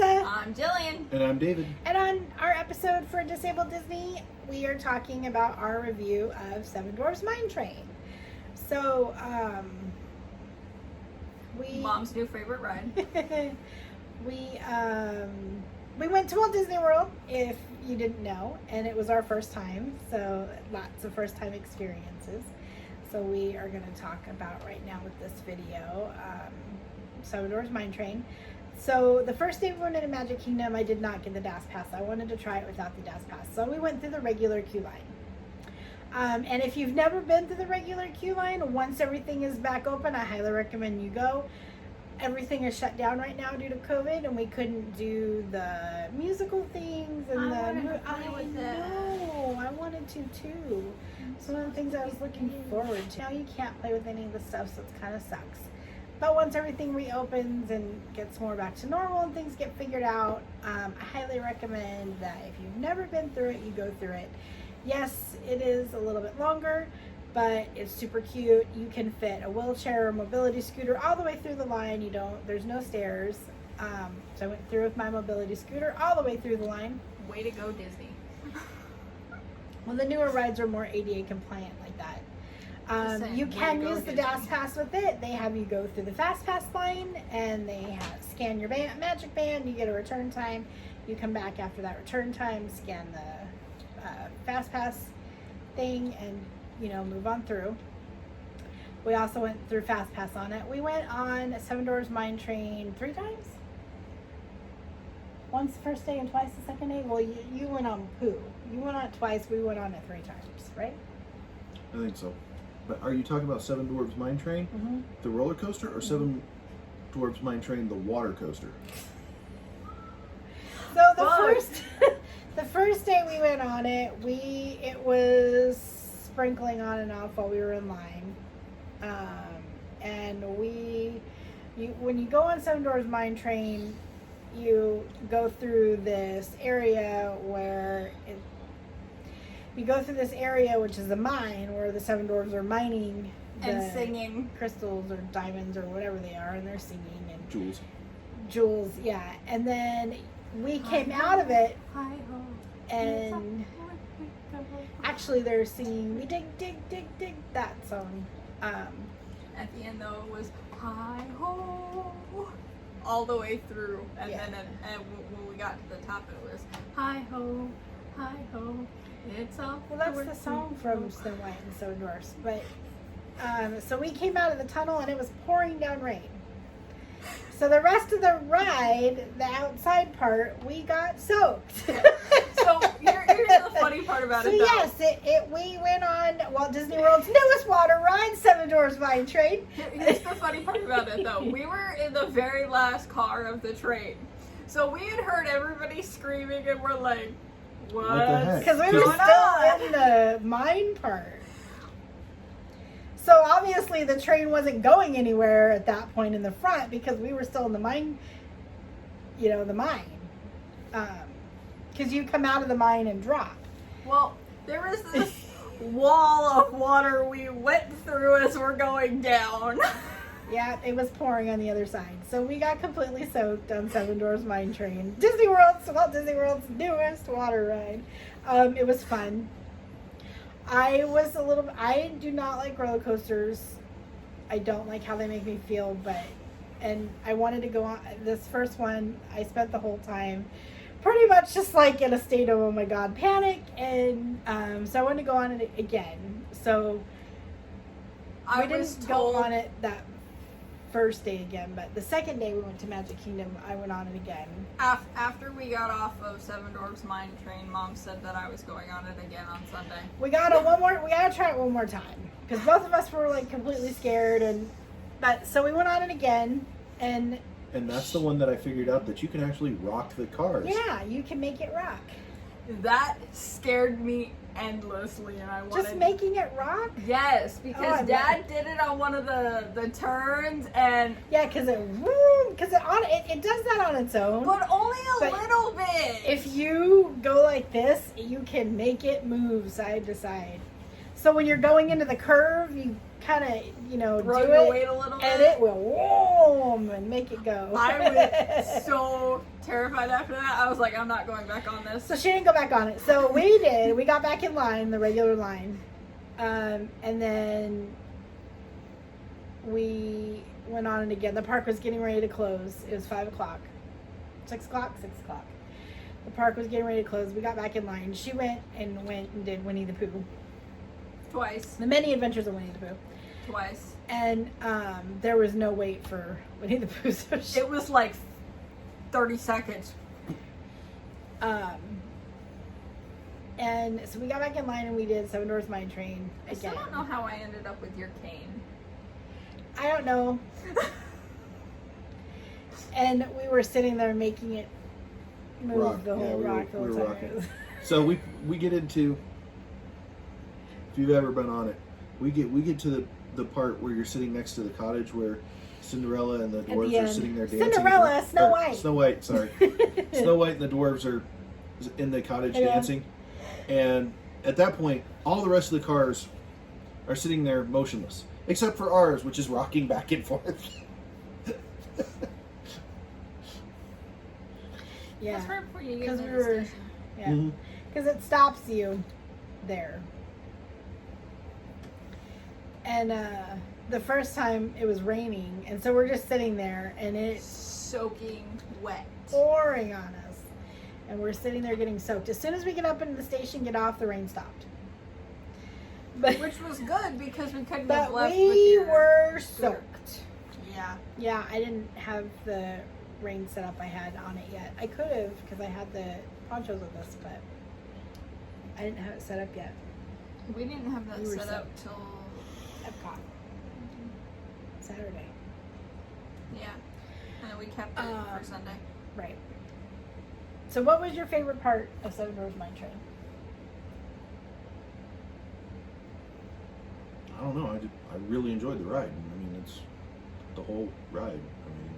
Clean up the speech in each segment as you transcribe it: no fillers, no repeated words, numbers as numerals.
Lisa. I'm Jillian. And I'm David. And on our episode for Disabled Disney, we are talking about our review of Seven Dwarves Mine Train. So, Mom's new favorite ride. we went to Walt Disney World, if you didn't know, and it was our first time, so lots of first time experiences. So we are going to talk about right now with this video, Seven Dwarves Mine Train. So the first day we went into Magic Kingdom, I did not get the DAS Pass. I wanted to try it without the DAS Pass. So we went through the regular queue line. And if you've never been through the regular queue line, once everything is back open, I highly recommend you go. Everything is shut down right now due to COVID, and we couldn't do the musical things and I wanted to too. It's one of the things I was looking forward to. Now you can't play with any of the stuff, so it kind of sucks. But once everything reopens and gets more back to normal and things get figured out, I highly recommend that if you've never been through it, you go through it. Yes, it is a little bit longer, but it's super cute. You can fit a wheelchair or mobility scooter all the way through the line. There's no stairs. So I went through with my mobility scooter all the way through the line. Way to go, Disney. Well, the newer rides are more ADA compliant like that. You can use the DAS Pass with it. They have you go through the Fast Pass line, and they scan your magic band. You get a return time. You come back after that return time, scan the Fast Pass thing, and move on through. We also went through Fast Pass on it. We went on Seven Dwarves Mine Train 3 times. Once the first day and twice the second day. Well, you went on Pooh. You went on it twice. We went on it 3 times, right? I think so. But are you talking about Seven Dwarves Mine Train, the roller coaster, or Seven Dwarves Mine Train, the water coaster? So the first day we went on it, it was sprinkling on and off while we were in line, and when you go on Seven Dwarves Mine Train, you go through this area which is the mine where the Seven Dwarves are mining and singing crystals or diamonds or whatever they are, and they're singing and jewels, yeah. And then we came out of it, and actually they're singing "We dig, dig, dig, dig," that song. At the end, though, it was "Hi ho" all the way through, and then when we got to the top, it was "Hi ho, hi ho." It's all. Well, that's the song from Snow White and Seven Dwarfs. But so we came out of the tunnel and it was pouring down rain. So the rest of the ride, the outside part, we got soaked. So here's the funny part about it, though. Yes, we went on Walt Disney World's newest water ride, Seven Dwarves Mine Train. Here's the funny part about it, though. We were in the very last car of the train. So we had heard everybody screaming and we're like, what? Because we were still in the mine part. So obviously the train wasn't going anywhere at that point in the front because we were still in the mine, the mine. Because you come out of the mine and drop. Well, there was this wall of water we went through as we're going down. Yeah, it was pouring on the other side. So we got completely soaked on Seven Dwarves Mine Train. Walt Disney World's newest water ride. It was fun. I do not like roller coasters. I don't like how they make me feel, and I wanted to go on this first one. I spent the whole time pretty much just like in a state of, oh my God, panic. And so I wanted to go on it again. So we didn't go on it that first day again, but the second day we went to Magic Kingdom, I went on it again. After we got off of Seven Dwarves Mine Train, Mom said that I was going on it again on Sunday. We gotta try it one more time because both of us were like completely scared, but so we went on it again, and that's the one that I figured out that you can actually rock the cars. Yeah, you can make it rock. That scared me endlessly, and I wanted... Just making it rock? Yes, because Dad did it on one of the turns, and... Yeah, because it does that on its own. But only a little bit! If you go like this, you can make it move side to side. So So when you're going into the curve, you kind of, you know, Throw do your it, weight a little and bit. it will whoom and make it go. I was so terrified after that. I was like, I'm not going back on this. So she didn't go back on it. So we did. We got back in line, the regular line, and then we went on it again. The park was getting ready to close. It was 5 o'clock, 6 o'clock, 6 o'clock. The park was getting ready to close. We got back in line. She went and did Winnie the Pooh. Twice. The Many Adventures of Winnie the Pooh. Twice. And there was no wait for Winnie the Pooh. So she, It was like 30 seconds. and so we got back in line and we did Seven Dwarfs Mine Train I still again. don't know how I ended up with your cane. I don't know. And we were sitting there making it move Rock. the whole Yeah, rock the we whole were time. rocking. So we get into, if you've ever been on it, we get to the part where you're sitting next to the cottage where Cinderella and the dwarves are end. sitting there dancing. Cinderella, Snow Or White. Snow White, sorry. Snow White and the dwarves are in the cottage Yeah. dancing. And at that point, all the rest of the cars are sitting there motionless. Except for ours, which is rocking back and forth. Yeah. That's right before you get 'Cause to we the were- station. Yeah. Mhm. Because it stops you there. And the first time it was raining, and so we're just sitting there, and it's Soaking wet. pouring on us. And we're sitting there getting soaked. As soon as we get up into the station, get off, the rain stopped. But, Which was good because we couldn't but have left with we your were scooter. soaked. Yeah. Yeah, I didn't have the rain setup I had on it yet. I could have, because I had the ponchos with us, but I didn't have it set up yet. We didn't have that We were set up soaked. till Epcot. Saturday. yeah, and then we kept it for Sunday. Right. So what was your favorite part of Seven Dwarfs Mine Train? I don't know. I really enjoyed the ride. I mean, it's the whole ride. I mean,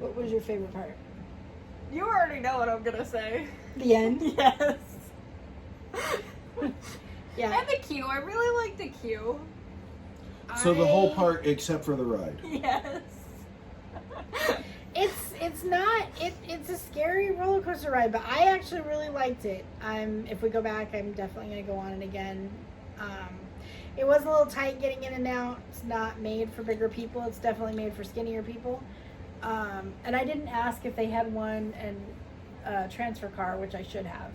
What was your favorite part? You already know what I'm gonna say. The end? Yes. Yeah. And the queue. I really like the queue. so the whole part except for the ride. Yes. It's not it's a scary roller coaster ride, but I actually really liked it. If we go back, I'm definitely gonna go on it again. It was a little tight getting in and out. It's not made for bigger people. It's definitely made for skinnier people. And I didn't ask if they had one and transfer car, which I should have.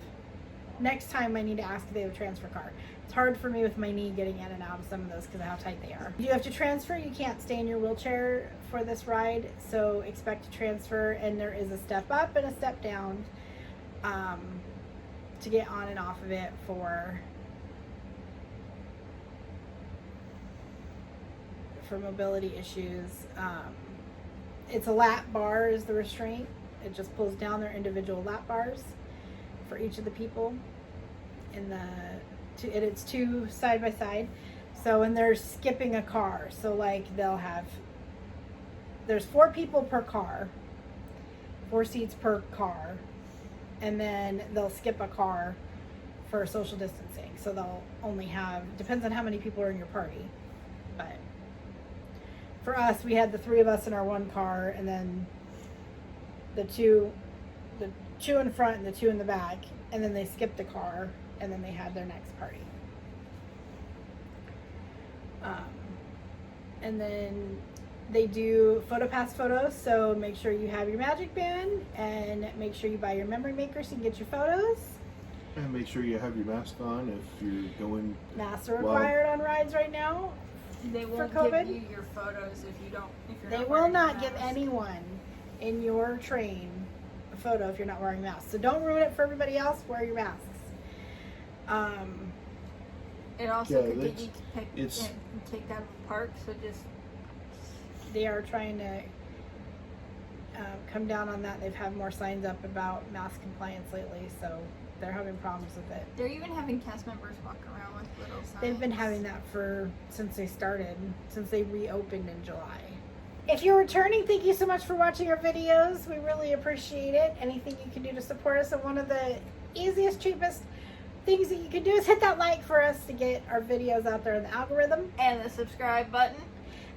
Next time I need to ask if they have a transfer car. It's hard for me with my knee getting in and out of some of those because of how tight they are. You have to transfer. You can't stay in your wheelchair for this ride, so expect to transfer. And there is a step up and a step down to get on and off of it for mobility issues. It's a lap bar is the restraint. It just pulls down their individual lap bars for each of the people in it's two side by side. So when they're skipping a car, so like there's 4 people per car, 4 seats per car, and then they'll skip a car for social distancing. So they'll only depends on how many people are in your party. But for us, we had the 3 of us in our one car, and then the two in front and the 2 in the back, and then they skipped a car, and then they had their next party. And then they do PhotoPass photos, so make sure you have your magic band, and make sure you buy your memory maker so you can get your photos. And make sure you have your mask on if you're going. Masks are required on rides right now. They won't For COVID? give you your photos if you're They not will wearing not a give mask. anyone in your train a photo if you're not wearing masks. So don't ruin it for everybody else. Wear your masks. It also Yeah, could get you it's- kicked out of the park, so just They are trying to come down on that. They've had more signs up about mask compliance lately, so they're having problems with it. they're even having cast members walk around with little signs. They've been having that since they reopened in July. If you're returning, thank you so much for watching our videos. We really appreciate it. Anything you can do to support us, and one of the easiest, cheapest things that you can do is hit that like for us to get our videos out there in the algorithm. And the subscribe button.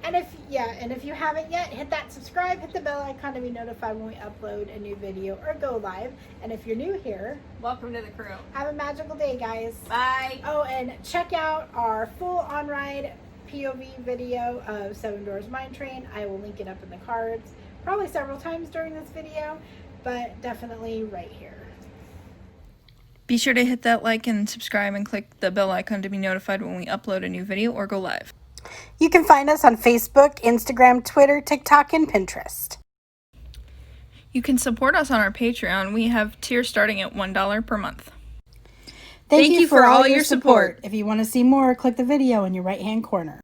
And if you haven't yet, hit that subscribe, hit the bell icon to be notified when we upload a new video or go live. And if you're new here, welcome to the crew. have a magical day, guys. Bye. Oh, and check out our full on-ride POV video of Seven Dwarves Mine Train. I will link it up in the cards, probably several times during this video, but definitely right here. Be sure to hit that like and subscribe and click the bell icon to be notified when we upload a new video or go live. You can find us on Facebook, Instagram, Twitter, TikTok, and Pinterest. You can support us on our Patreon. We have tiers starting at $1 per month. Thank you for all your support. If you want to see more, click the video in your right-hand corner.